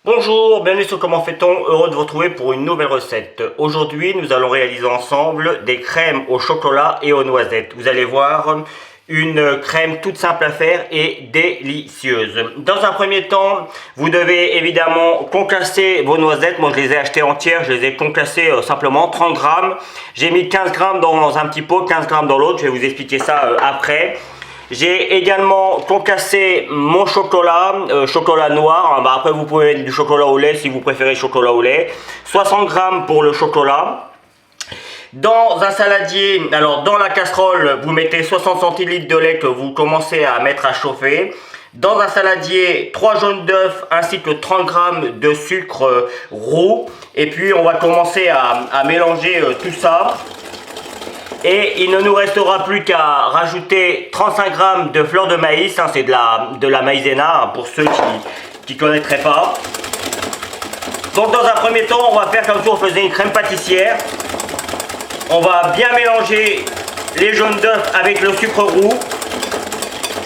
Bonjour, bienvenue sur Comment fait-on, heureux de vous retrouver pour une nouvelle recette. Aujourd'hui, nous allons réaliser ensemble des crèmes au chocolat et aux noisettes. Vous allez voir, une crème toute simple à faire et délicieuse. Dans un premier temps, vous devez évidemment concasser vos noisettes. Moi, je les ai achetées entières, je les ai concassées simplement, 30 grammes. J'ai mis 15 grammes dans un petit pot, 15 grammes dans l'autre, je vais vous expliquer ça après. J'ai également concassé mon chocolat, chocolat noir. Après vous pouvez mettre du chocolat au lait si vous préférez chocolat au lait. 60 grammes pour le chocolat. Dans un saladier, alors dans la casserole, vous mettez 60 centilitres de lait que vous commencez à mettre à chauffer. Dans un saladier, 3 jaunes d'œufs ainsi que 30 grammes de sucre roux. Et puis on va commencer à mélanger tout ça. Et il ne nous restera plus qu'à rajouter 35 grammes de fleur de maïs, c'est de la maïzena pour ceux qui ne connaîtraient pas. Donc dans un premier temps, on va faire comme si on faisait une crème pâtissière. On va bien mélanger les jaunes d'œufs avec le sucre roux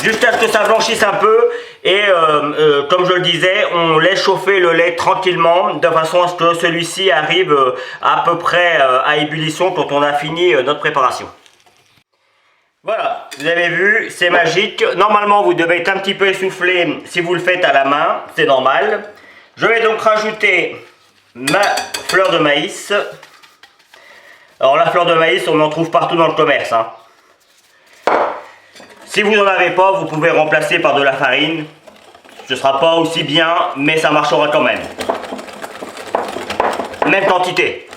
jusqu'à ce que ça blanchisse un peu. Et comme je le disais, on laisse chauffer le lait tranquillement de façon à ce que celui-ci arrive à peu près à ébullition quand on a fini notre préparation. Voilà, vous avez vu, c'est magique. Normalement, vous devez être un petit peu essoufflé si vous le faites à la main, c'est normal. Je vais donc rajouter ma fleur de maïs. Alors la fleur de maïs, on en trouve partout dans le commerce. Si vous n'en avez pas, vous pouvez remplacer par de la farine. Ce ne sera pas aussi bien, mais ça marchera quand même. Même quantité.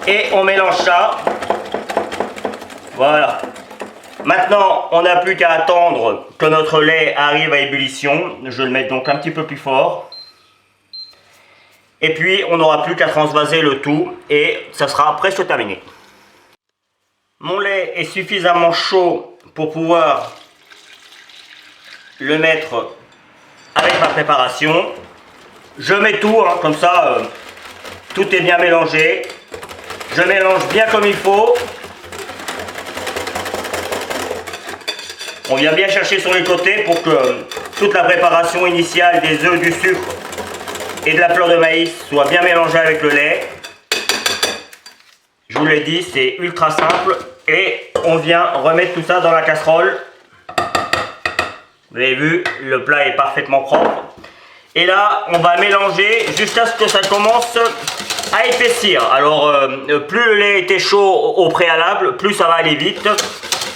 Et on mélange ça. Voilà. Maintenant, on n'a plus qu'à attendre que notre lait arrive à ébullition. Je vais le mettre donc un petit peu plus fort. Et puis, on n'aura plus qu'à transvaser le tout et ça sera presque terminé. Mon lait est suffisamment chaud pour pouvoir le mettre avec ma préparation. Je mets tout, comme ça, tout est bien mélangé. Je mélange bien comme il faut. On vient bien chercher sur les côtés pour que toute la préparation initiale des œufs, du sucre et de la fleur de maïs soit bien mélangée avec le lait. Je vous l'ai dit, c'est ultra simple. Et on vient remettre tout ça dans la casserole. Vous avez vu, le plat est parfaitement propre. Et là, on va mélanger jusqu'à ce que ça commence à épaissir. Alors, plus le lait était chaud au préalable, plus ça va aller vite.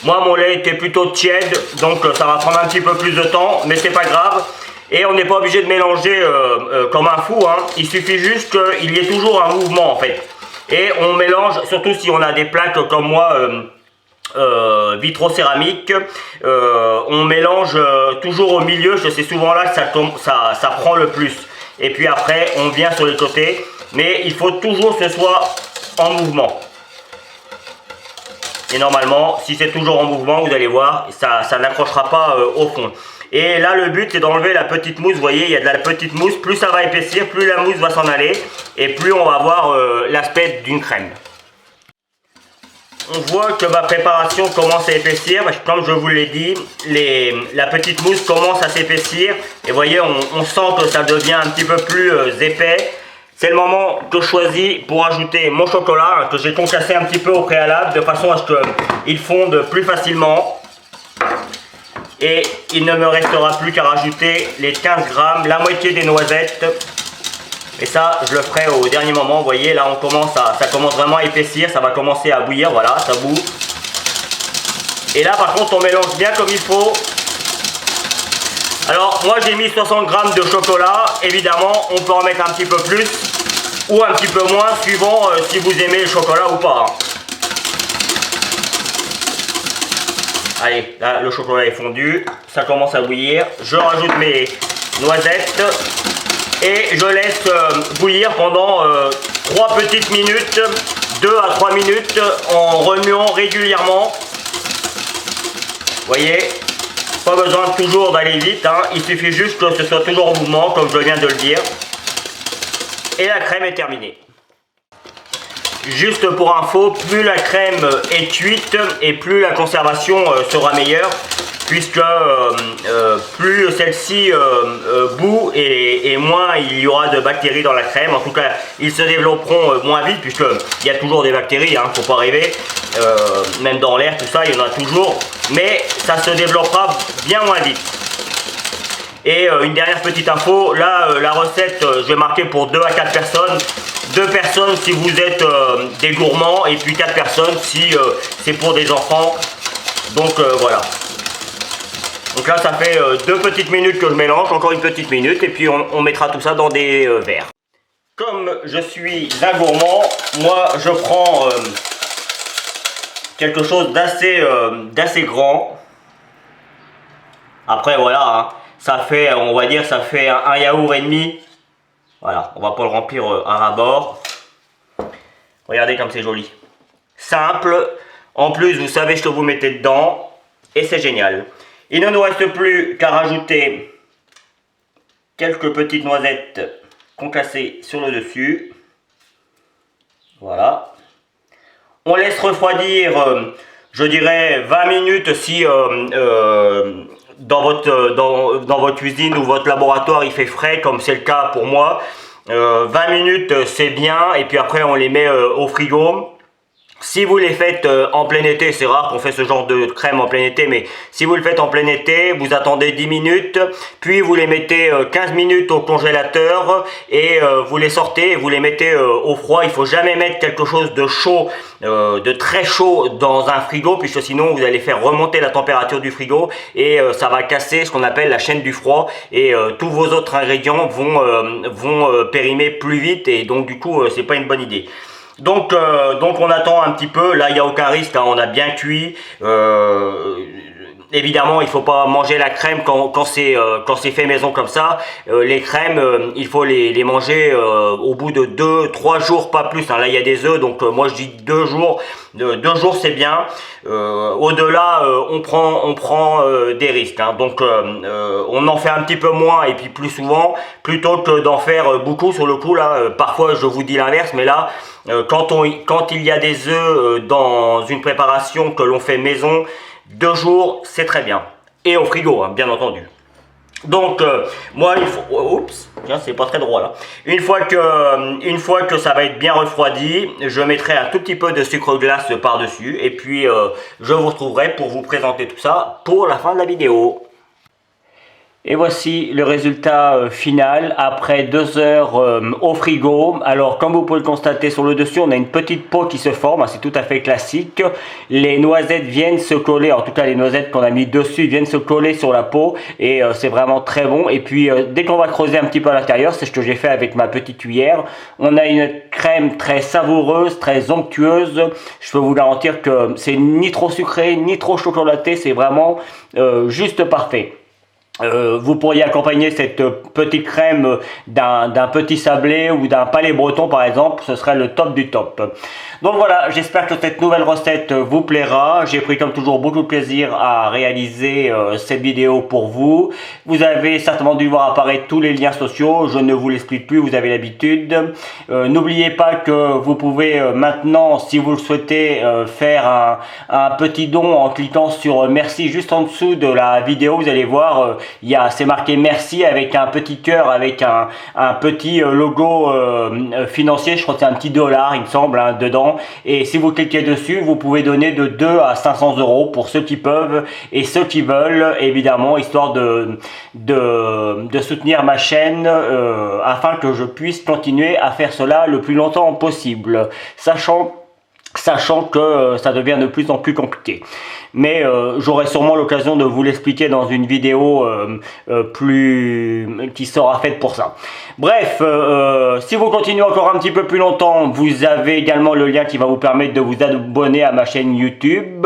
Moi, mon lait était plutôt tiède, donc ça va prendre un petit peu plus de temps, mais c'est pas grave. Et on n'est pas obligé de mélanger comme un fou. Il suffit juste qu'il y ait toujours un mouvement en fait. Et on mélange, surtout si on a des plaques comme moi, vitrocéramique, on mélange toujours au milieu, c'est souvent là que ça prend le plus. Et puis après, on vient sur les côtés, mais il faut toujours que ce soit en mouvement. Et normalement, si c'est toujours en mouvement, vous allez voir, ça n'accrochera pas au fond. Et là, le but, c'est d'enlever la petite mousse. Vous voyez, il y a de la petite mousse. Plus ça va épaissir, plus la mousse va s'en aller. Et plus on va avoir l'aspect d'une crème. On voit que ma préparation commence à épaissir. Comme je vous l'ai dit, la petite mousse commence à s'épaissir. Et vous voyez, on sent que ça devient un petit peu plus épais. C'est le moment que je choisis pour ajouter mon chocolat, que j'ai concassé un petit peu au préalable, de façon à ce qu'il fonde plus facilement. Et il ne me restera plus qu'à rajouter les 15 grammes, la moitié des noisettes. Et ça, je le ferai au dernier moment. Vous voyez, là, ça commence vraiment à épaissir. Ça va commencer à bouillir. Voilà, ça bout. Et là, par contre, on mélange bien comme il faut. Alors, moi, j'ai mis 60 grammes de chocolat. Évidemment, on peut en mettre un petit peu plus ou un petit peu moins, suivant si vous aimez le chocolat ou pas. Allez, là, le chocolat est fondu. Ça commence à bouillir. Je rajoute mes noisettes. Et je laisse bouillir pendant 3 petites minutes, 2 à 3 minutes, en remuant régulièrement. Vous voyez, pas besoin toujours d'aller vite, il suffit juste que ce soit toujours en mouvement, comme je viens de le dire. Et la crème est terminée. Juste pour info, plus la crème est cuite et plus la conservation sera meilleure. puisque plus celle-ci bout et moins il y aura de bactéries dans la crème. En tout cas, ils se développeront moins vite, puisqu'il y a toujours des bactéries, hein, faut pas rêver, même dans l'air, tout ça, il y en a toujours, mais ça se développera bien moins vite. Et une dernière petite info, là la recette je vais marquer pour 2 à 4 personnes. 2 personnes si vous êtes des gourmands, et puis 4 personnes si c'est pour des enfants. Donc voilà. Donc là ça fait 2 petites minutes que je mélange, encore une petite minute, et puis on mettra tout ça dans des verres. Comme je suis un gourmand, moi je prends quelque chose d'assez grand. Après voilà, hein, ça fait, on va dire, ça fait un yaourt et demi. Voilà, on va pas le remplir à ras-bord. Regardez comme c'est joli. Simple. En plus, vous savez ce que vous mettez dedans. Et c'est génial. Il ne nous reste plus qu'à rajouter quelques petites noisettes concassées sur le dessus. Voilà. On laisse refroidir, je dirais, 20 minutes si dans votre cuisine ou votre laboratoire il fait frais, comme c'est le cas pour moi. 20 minutes c'est bien, et puis après on les met au frigo. Si vous les faites en plein été, c'est rare qu'on fait ce genre de crème en plein été, mais si vous le faites en plein été, vous attendez 10 minutes, puis vous les mettez 15 minutes au congélateur, et vous les sortez et vous les mettez au froid. Il ne faut jamais mettre quelque chose de chaud, de très chaud dans un frigo, puisque sinon vous allez faire remonter la température du frigo, et ça va casser ce qu'on appelle la chaîne du froid, et tous vos autres ingrédients vont périmer plus vite, et donc du coup c'est pas une bonne idée. Donc on attend un petit peu. Là il n'y a aucun risque, hein, on a bien cuit. Évidemment il ne faut pas manger la crème quand c'est fait maison comme ça. Les crèmes il faut les manger au bout de 2-3 jours, pas plus, hein. Là il y a des œufs, donc moi je dis 2 jours. 2 jours c'est bien. Au-delà on prend des risques, hein. Donc on en fait un petit peu moins et puis plus souvent, plutôt que d'en faire beaucoup sur le coup. Là parfois je vous dis l'inverse, mais là quand il y a des œufs dans une préparation que l'on fait maison, 2 jours c'est très bien, et au frigo, hein, bien entendu. Donc moi il faut, oups, c'est pas très droit là. Une fois que ça va être bien refroidi, je mettrai un tout petit peu de sucre glace par dessus, et puis je vous retrouverai pour vous présenter tout ça pour la fin de la vidéo. Et voici le résultat final après 2 heures au frigo. Alors comme vous pouvez le constater sur le dessus, on a une petite peau qui se forme, c'est tout à fait classique. Les noisettes viennent se coller, en tout cas les noisettes qu'on a mis dessus viennent se coller sur la peau, et c'est vraiment très bon. Et puis dès qu'on va creuser un petit peu à l'intérieur, c'est ce que j'ai fait avec ma petite cuillère, on a une crème très savoureuse, très onctueuse. Je peux vous garantir que c'est ni trop sucré ni trop chocolaté, c'est vraiment juste parfait. Vous pourriez accompagner cette petite crème d'un petit sablé ou d'un palais breton par exemple, ce serait le top du top. Donc voilà, j'espère que cette nouvelle recette vous plaira. J'ai pris comme toujours beaucoup de plaisir à réaliser cette vidéo pour vous. Vous avez certainement dû voir apparaître tous les liens sociaux, je ne vous l'explique plus, vous avez l'habitude. N'oubliez pas que vous pouvez maintenant, si vous le souhaitez, faire un petit don en cliquant sur merci juste en dessous de la vidéo. Vous allez voir, c'est marqué merci avec un petit cœur, avec un petit logo financier. Je crois que c'est un petit dollar il me semble, hein, dedans. Et si vous cliquez dessus, vous pouvez donner de 2 à 500 € pour ceux qui peuvent et ceux qui veulent, évidemment, histoire de soutenir ma chaîne afin que je puisse continuer à faire cela le plus longtemps possible, sachant que ça devient de plus en plus compliqué. Mais j'aurai sûrement l'occasion de vous l'expliquer dans une vidéo qui sera faite pour ça. Bref, si vous continuez encore un petit peu plus longtemps, vous avez également le lien qui va vous permettre de vous abonner à ma chaîne YouTube.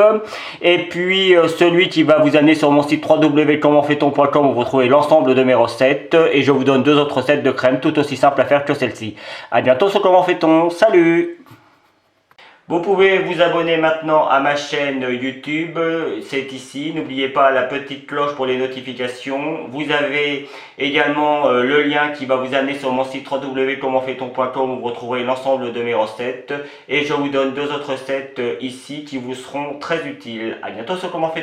Et puis celui qui va vous amener sur mon site www.commentfaiton.com où vous retrouvez l'ensemble de mes recettes. Et je vous donne 2 autres recettes de crème tout aussi simples à faire que celle-ci. A bientôt sur Comment Fait-on. Salut! Vous pouvez vous abonner maintenant à ma chaîne YouTube, c'est ici. N'oubliez pas la petite cloche pour les notifications. Vous avez également le lien qui va vous amener sur mon site www.commentfaiton.com où vous retrouverez l'ensemble de mes recettes. Et je vous donne 2 autres recettes ici qui vous seront très utiles. A bientôt sur Comment Fait-on.